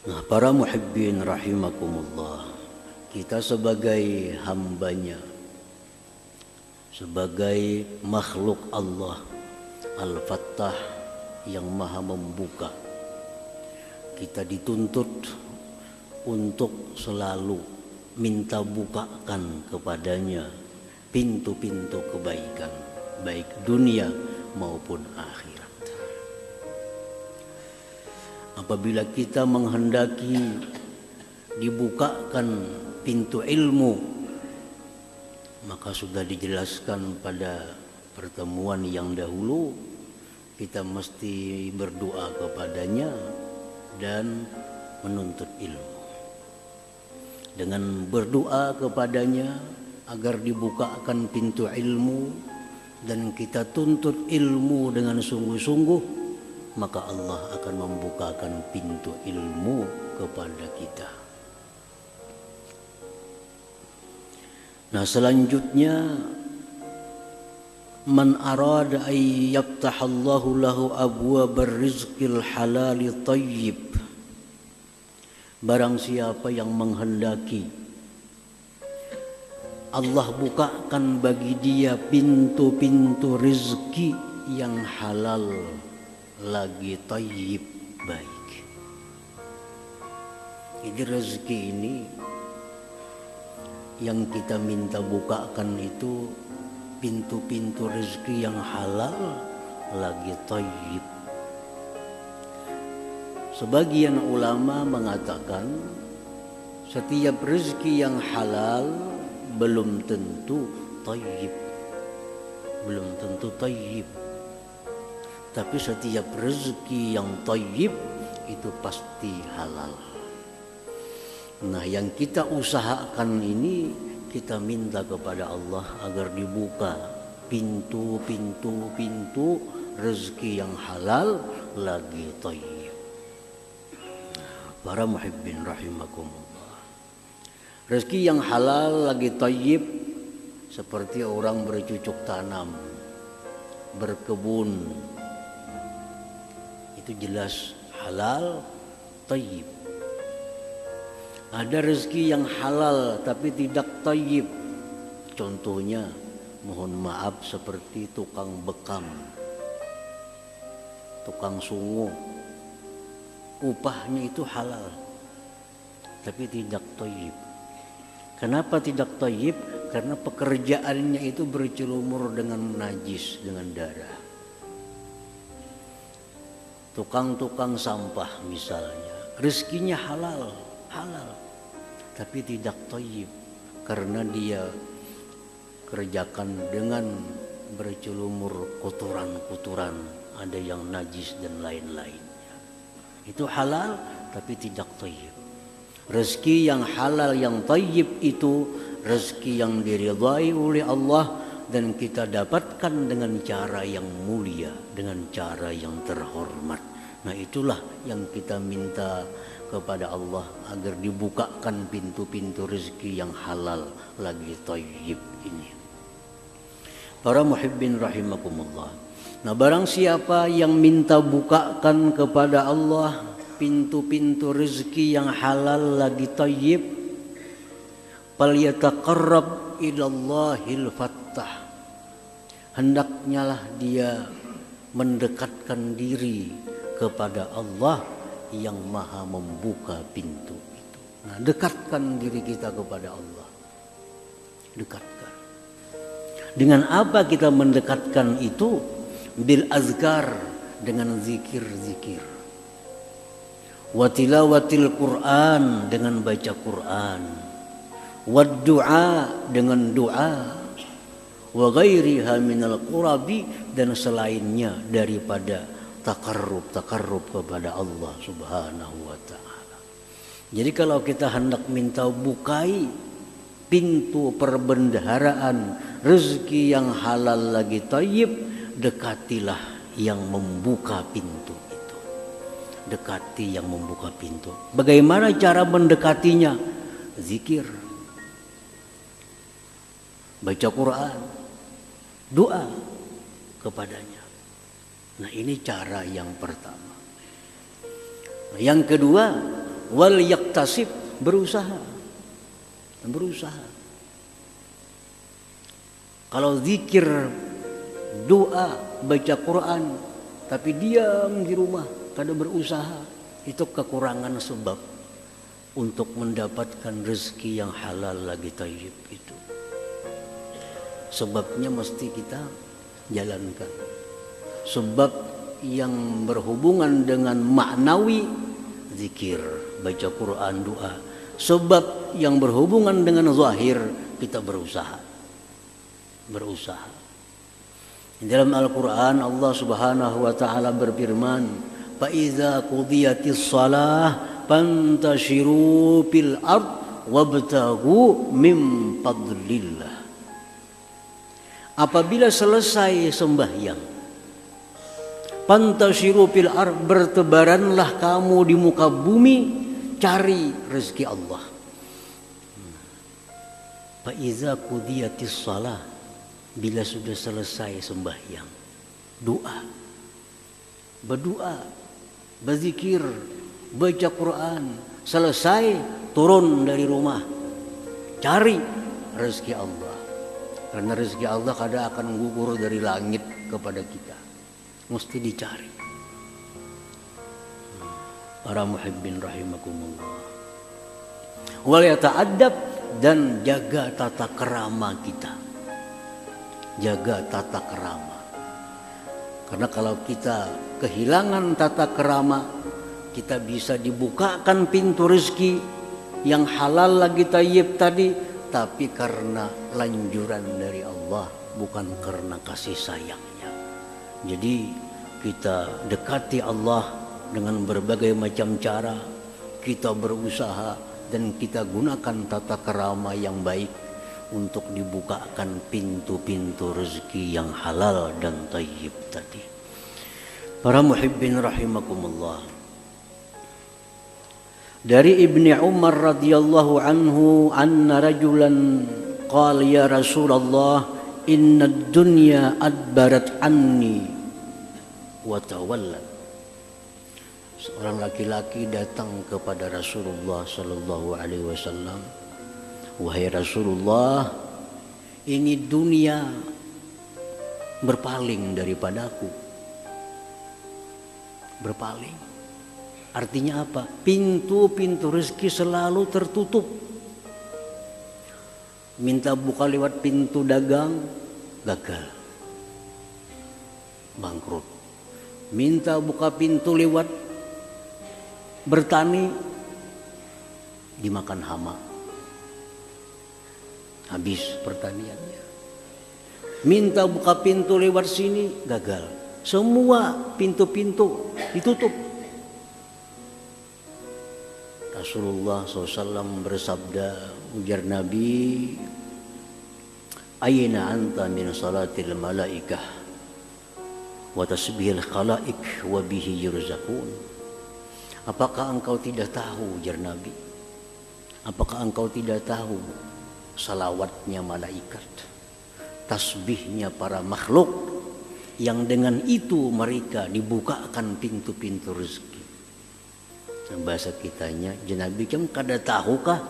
Nah, para muhibbin rahimakumullah, kita sebagai hambanya, sebagai makhluk Allah Al-Fattah yang maha membuka, kita dituntut untuk selalu minta bukakan kepadanya pintu-pintu kebaikan, baik dunia maupun akhirat. Apabila kita menghendaki dibukakan pintu ilmu, maka sudah dijelaskan pada pertemuan yang dahulu, kita mesti berdoa kepadanya dan menuntut ilmu. Dengan berdoa kepadanya agar dibukakan pintu ilmu dan kita tuntut ilmu dengan sungguh-sungguh, maka Allah akan membukakan pintu ilmu kepada kita. Nah, selanjutnya, man arada ay yaftahallahu lahu abwabar rizqil halali thayyib. Barang siapa yang menghendaki Allah bukakan bagi dia pintu-pintu rezeki yang halal lagi thayyib, baik. Jadi rezeki ini yang kita minta bukakan itu pintu-pintu rezeki yang halal lagi thayyib. Sebagian ulama mengatakan setiap rezeki yang halal belum tentu thayyib, belum tentu thayyib. Tapi setiap rezeki yang thayyib itu pasti halal. Nah, yang kita usahakan ini, kita minta kepada Allah agar dibuka pintu rezeki yang halal lagi thayyib. Para muhibbin rahimakumullah, rezeki yang halal lagi thayyib seperti orang bercucuk tanam, berkebun, itu jelas halal thayyib. Ada rezeki yang halal tapi tidak thayyib. Contohnya, mohon maaf, seperti tukang bekam, tukang sungu. Upahnya itu halal tapi tidak thayyib. Kenapa tidak thayyib? Karena pekerjaannya itu bercelumur dengan najis, dengan darah. Tukang-tukang sampah misalnya, rezekinya halal tapi tidak thayyib karena dia kerjakan dengan bercelumur kotoran-kotoran, ada yang najis dan lain-lainnya. Itu halal tapi tidak thayyib. Rezeki yang halal yang thayyib itu rezeki yang diridhai oleh Allah dan kita dapatkan dengan cara yang mulia, dengan cara yang terhormat. Nah, itulah yang kita minta kepada Allah agar dibukakan pintu-pintu rezeki yang halal lagi thayyib ini. Para muhibbin rahimakumullah. Nah, barang siapa yang minta bukakan kepada Allah pintu-pintu rezeki yang halal lagi thayyib, falyataqarrab ilallahil fattah. Hendaknya lah dia mendekatkan diri kepada Allah yang maha membuka pintu itu. Nah, dekatkan diri kita kepada Allah. Dekatkan. Dengan apa kita mendekatkan itu? Bil azkar, dengan zikir-zikir. Wa tilawatil Quran, dengan baca Quran. Wa du'a, dengan doa. Wa ghairiha minal qurabi, dan selainnya daripada takarrub kepada Allah Subhanahu wa ta'ala. Jadi kalau kita hendak minta bukai pintu perbendaharaan rezeki yang halal lagi thayyib, dekatilah yang membuka pintu itu. Dekati yang membuka pintu. Bagaimana cara mendekatinya? Zikir, baca Quran, doa kepadanya. Nah, ini cara yang pertama. Yang kedua, wal yaktasib, berusaha. Kalau zikir, doa, baca Quran, tapi diam di rumah, kada berusaha, itu kekurangan sebab untuk mendapatkan rezeki yang halal lagi thayyib itu. Sebabnya mesti kita jalankan. Sebab yang berhubungan dengan maknawi, zikir, baca Quran, doa. Sebab yang berhubungan dengan zahir, kita berusaha. Di dalam Al-Quran Allah Subhanahu wa ta'ala berfirman, fa iza qudiyatis shalah fantashiru fil ard wabtaghu min fadlillah. Apabila selesai sembahyang, fantashiru fil ard, bertebaranlah kamu di muka bumi, cari rezeki Allah. Fa iza qudiyatis shalah, bila sudah selesai sembahyang, berdoa, berzikir, baca Quran, selesai turun dari rumah, cari rezeki Allah. Karena rezeki Allah kadang akan gugur dari langit kepada kita, mesti dicari. Para muhibbin rahimakumullah. Wal yata'addab, dan jaga tata kerama kita. Jaga tata kerama. Karena kalau kita kehilangan tata kerama, kita bisa dibukakan pintu rezeki yang halal lagi thayyib tadi, tapi karena lanjuran dari Allah, bukan karena kasih sayangnya. Jadi kita dekati Allah dengan berbagai macam cara, kita berusaha dan kita gunakan tata kerama yang baik untuk dibukakan pintu-pintu rezeki yang halal dan thayyib tadi. Para muhibbin rahimakumullah. Dari Ibni Umar radhiyallahu anhu, anna rajulan qala ya Rasulullah, inna ad-dunya adbarat anni wa tawallat. Seorang laki-laki datang kepada Rasulullah sallallahu alaihi wasallam, wahai Rasulullah, ini dunia berpaling daripadaku. Berpaling artinya apa? Pintu-pintu rezeki selalu tertutup. Minta buka lewat pintu dagang, gagal, bangkrut. Minta buka pintu lewat bertani, dimakan hama, habis pertaniannya. Minta buka pintu lewat sini, gagal. Semua pintu-pintu ditutup. Rasulullah SAW bersabda, ujar Nabi, Aina anta min salatil malaikah wa tasbihil khalaik wa bihi yurzaqun. Apakah engkau tidak tahu, ujar Nabi, apakah engkau tidak tahu salawatnya malaikat, tasbihnya para makhluk, yang dengan itu mereka dibukakan pintu-pintu rezeki. Bahasa kitanya, Nabi kamu kada tahukah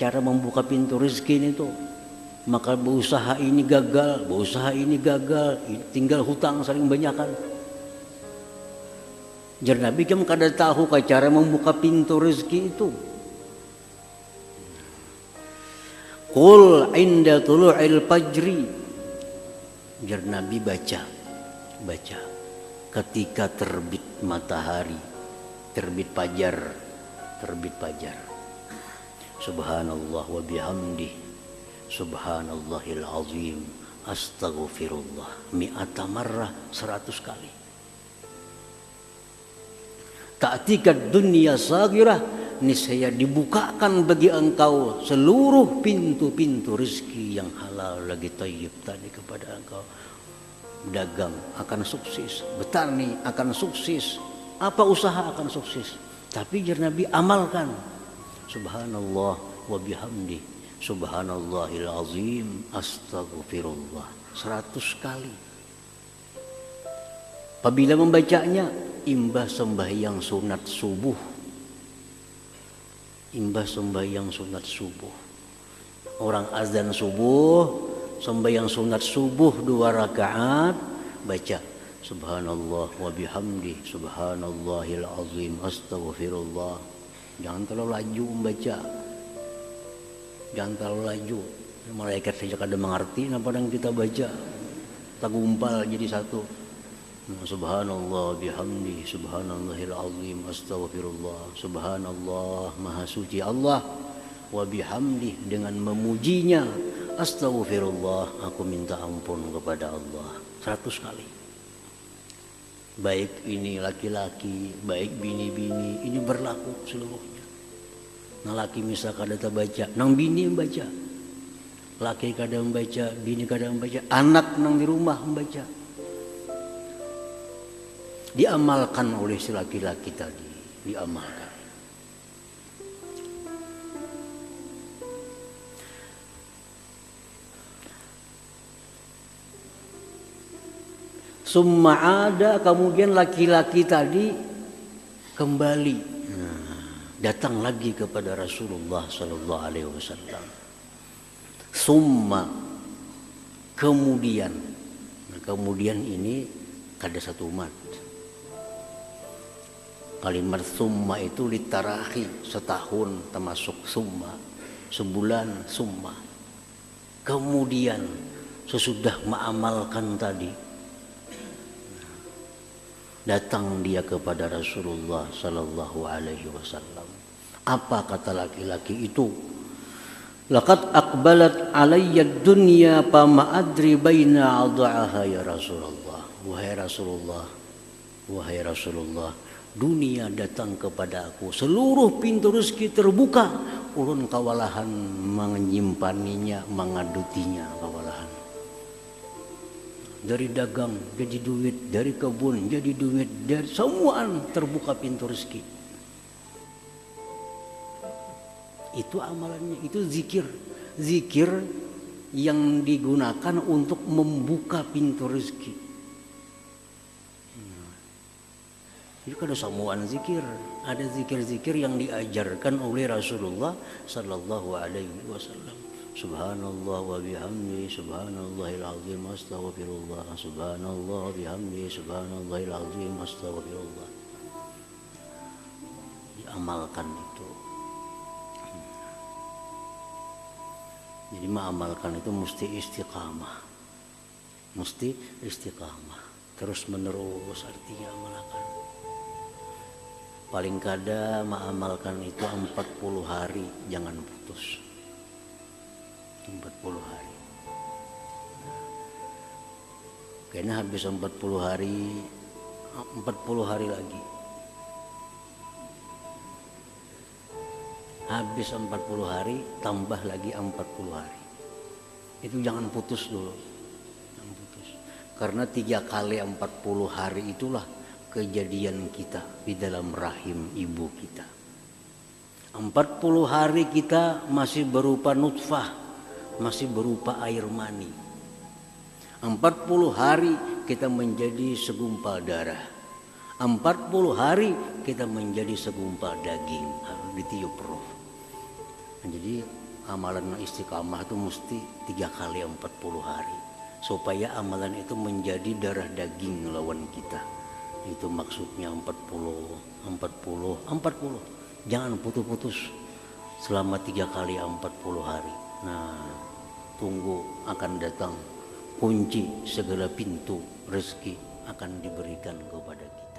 cara membuka pintu rezeki itu? Maka berusaha ini gagal, tinggal hutang saling banyakan. Nabi kamu kada tahukah cara membuka pintu rezeki itu? Qul inda tulu'il fajri. Nabi baca ketika terbit matahari, terbit fajar. Subhanallah wa bihamdi, subhanallahil azim, astaghfirullah mi'ata marrah, 100 kali. Ta'tikat dunya saghirah, niscaya dibukakan bagi engkau seluruh pintu-pintu rezeki yang halal lagi thayyib tadi kepada engkau. Dagang akan sukses, bertani akan sukses, apa usaha akan sukses. Tapi Nabi amalkan subhanallah wa bihamdi, subhanallahil azim, astaghfirullah 100 kali. Apabila membacanya imbas sembahyang sunat subuh, imbas sembahyang sunat subuh. Orang azan subuh, sembahyang sunat subuh 2 rakaat, baca subhanallah wa bihamdi subhanallahil azim astaghfirullah. Jangan terlalu laju membaca. Jangan terlalu laju. Malaikat saja kada mengerti apa yang kita baca. Tagumpal jadi satu. Subhanallah bihamdi subhanallahil azim astaghfirullah. Subhanallah maha suci Allah, wa bihamdi dengan memujinya, astaghfirullah aku minta ampun kepada Allah 100 kali. Baik ini laki-laki, baik bini-bini, ini berlaku seluruhnya. Nah laki misal kada baca, nang bini membaca. Laki kada membaca, bini kada membaca, anak nang di rumah membaca. Diamalkan oleh si laki-laki tadi, diamalkan. Summa ada, kemudian laki-laki tadi kembali datang lagi kepada Rasulullah sallallahu alaihi wasallam. Summa kemudian, kemudian ini kada satu mat. Kalimat summa itu litarahi, setahun termasuk summa, sebulan summa. Kemudian sesudah mengamalkan tadi, datang dia kepada Rasulullah sallallahu alaihi wasallam. Apa kata laki-laki itu? Laqad aqbalat alayya dunya fama adri baina adha'aha ya Rasulullah. Wahai Rasulullah, wahai Rasulullah, dunia datang kepada aku, seluruh pintu rezeki terbuka, ulun kawalahan menyimpaninya, mengadutinya kawalahan. Dari dagang jadi duit, dari kebun jadi duit, dari semuaan terbuka pintu rezeki. Itu amalannya, itu zikir. Zikir yang digunakan untuk membuka pintu rezeki. Jadi ada semuaan zikir, ada zikir-zikir yang diajarkan oleh Rasulullah sallallahu alaihi wasallam. Subhanallah wa bihamdi subhanallahil azim astaghfirullah. Subhanallah bihamdi subhanallahil azim astaghfirullah. Diamalkan itu. Jadi mengamalkan itu mesti istiqamah. Mesti istiqamah. Terus menerus artinya amalkan. Paling kada mengamalkan itu 40 hari, jangan putus. 40 hari. Karena habis 40 hari, 40 hari lagi. Habis 40 hari, tambah lagi 40 hari. Itu jangan putus dulu. Jangan putus. Karena 3 kali 40 hari itulah kejadian kita di dalam rahim ibu kita. 40 hari kita masih berupa nutfah, masih berupa air mani. 40 hari kita menjadi segumpal darah. 40 hari kita menjadi segumpal daging, ditiup roh. Nah, jadi amalan istiqamah itu mesti 3 kali 40 hari. Supaya amalan itu menjadi darah daging lawan kita. Itu maksudnya 40. Jangan putus-putus selama 3 kali 40 hari. Nah, tunggu akan datang kunci segala pintu rezeki akan diberikan kepada kita.